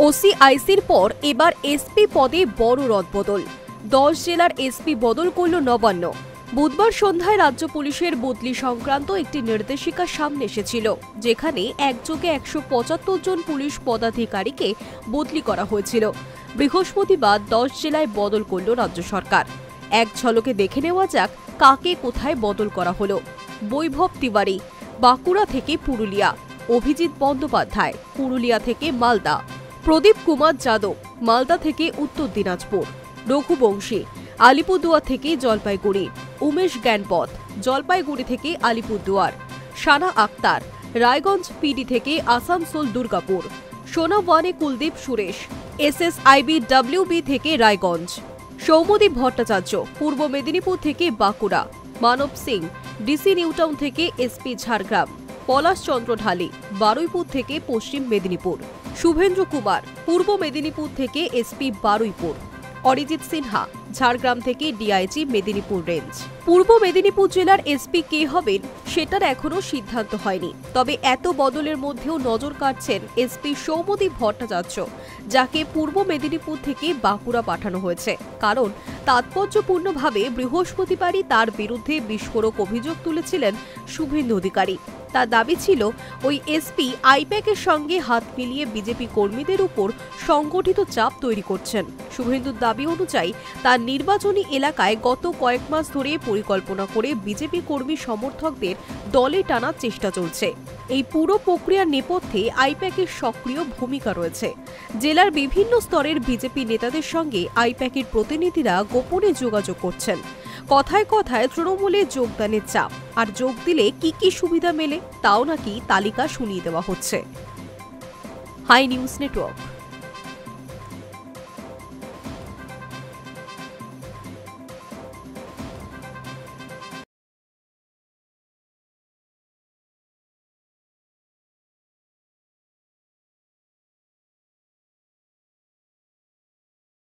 ওসিআইসির পর এবার এসপি পদে বড় রদবদল। 10 জেলার এসপি বদল করল নবান্ন। বুধবার সন্ধ্যায় রাজ্য পুলিশের বদলি সংক্রান্ত একটি নির্দেশিকা সামনে এসেছিল, যেখানে একযোগে 175 জন পুলিশ পদাধিকারীকে বদলি করা হয়েছিল। বৃহস্পতিবার 10 জেলায় বদল করল রাজ্য সরকার। এক ঝলকে দেখে নেওয়া যাক কাকে কোথায় বদল করা হলো। বৈভব তিওয়ারি বাঁকুড়া থেকে পুরুলিয়া, অভিজিৎ বন্দ্যোপাধ্যায় পুরুলিয়া থেকে মালদা, প্রদীপ কুমার যাদব মালদা থেকে উত্তর দিনাজপুর, রঘুবংশী আলিপুরদুয়ার থেকে জলপাইগুড়ি, উমেশ জ্ঞানপথ জলপাইগুড়ি থেকে আলিপুরদুয়ার, সানা আক্তার রায়গঞ্জ পিডি থেকে আসানসোল দুর্গাপুর, সোনাওয়ানে কুলদীপ সুরেশ এসএসআইবি ডব্লিউবি থেকে রায়গঞ্জ, সৌম্যদীপ ভট্টাচার্য পূর্ব মেদিনীপুর থেকে বাঁকুড়া, মানব সিং ডিসি নিউটাউন থেকে এসপি ঝাড়গ্রাম, পলাশ চন্দ্র ঢালি বারুইপুর থেকে পশ্চিম মেদিনীপুর, শুভেন্দ্র কুমার পূর্ব মেদিনীপুর থেকে এসপি বারুইপুর, অরিজিৎ সিনহা ঝাড়গ্রাম থেকে ডিআইজি মেদিনীপুর রেঞ্জ। পূর্ব মেদিনীপুর জেলার এসপি কে হবেন সেটার এখনো সিদ্ধান্ত হয়নি, তবে এত বদলের মধ্যেও নজর কাটছেন এসপি সৌম্যদীপ ভট্টাচার্য, যাকে পূর্ব মেদিনীপুর থেকে বাঁকুড়া পাঠানো হয়েছে। কারণ তাৎপর্যপূর্ণভাবে বৃহস্পতিবারই তার বিরুদ্ধে বিস্ফোরক অভিযোগ তুলেছিলেন শুভেন্দু অধিকারী। তার দাবি ছিল ওই এসপি আইপ্যাকের সঙ্গে হাত মিলিয়ে বিজেপি কর্মীদের উপর সংগঠিত চাপ তৈরি করছেন। শুভেন্দুর দাবি অনুযায়ী তার নির্বাচনী এলাকায় গত কয়েক মাস ধরে পরিকল্পনা করে বিজেপি কর্মী সমর্থকদের দলে টানার চেষ্টা চলছে। এই পুরো প্রক্রিয়ার নেপথ্যে আইপ্যাকের সক্রিয় ভূমিকা রয়েছে। জেলার বিভিন্ন স্তরের বিজেপি নেতাদের সঙ্গে আইপ্যাকের প্রতিনিধিরা গোপনে যোগাযোগ করছেন। কথায় কথায় তৃণমূলে যোগদানের চাপ, আর যোগ দিলে কি কি সুবিধা মেলে তাও নাকি তালিকা শুনিয়ে দেওয়া হচ্ছে। Hi news network.